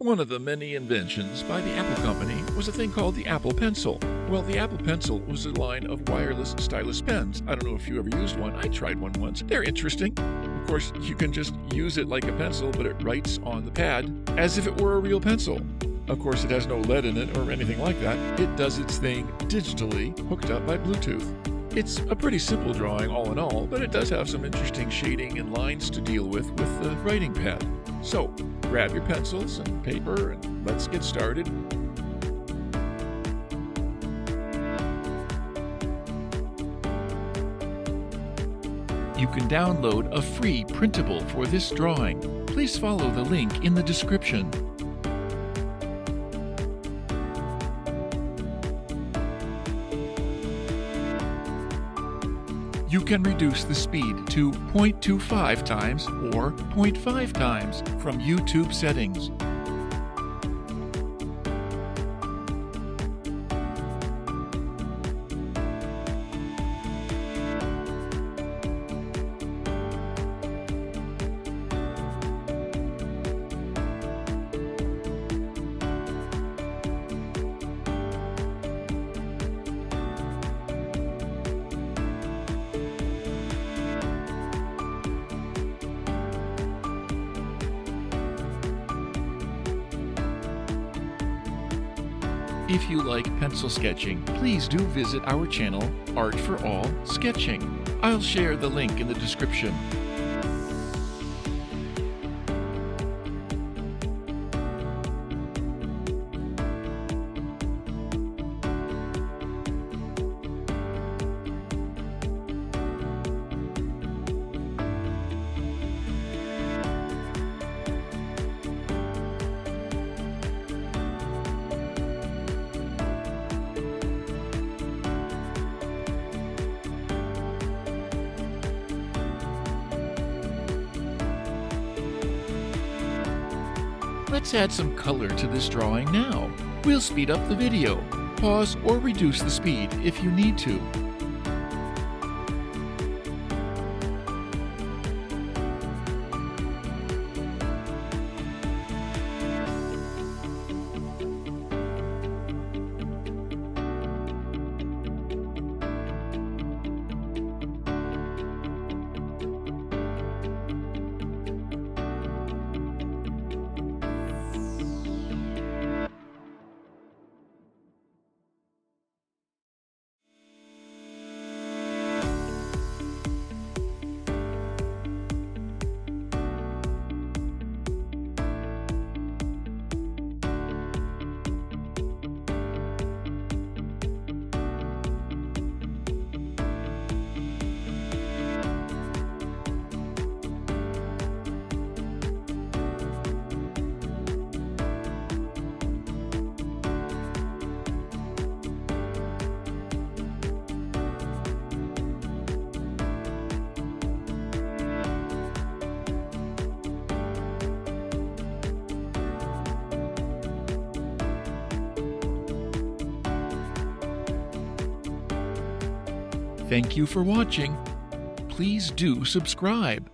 One of the many inventions by the Apple Company was a thing called the Apple Pencil. Well, the Apple Pencil was a line of wireless stylus pens. I don't know if you ever used one. I tried one once. They're interesting. Of course, you can just use it like a pencil, but it writes on the pad as if it were a real pencil. Of course, it has no lead in it or anything like that. It does its thing digitally, hooked up by Bluetooth. It's a pretty simple drawing all in all, but it does have some interesting shading and lines to deal with the writing pad. So, grab your pencils and paper and let's get started. You can download a free printable for this drawing. Please follow the link in the description. You can reduce the speed to 0.25 times or 0.5 times from YouTube settings. If you like pencil sketching, please do visit our channel, Art for All Sketching. I'll share the link in the description. Let's add some color to this drawing now. We'll speed up the video. Pause or reduce the speed if you need to. Thank you for watching. Please do subscribe.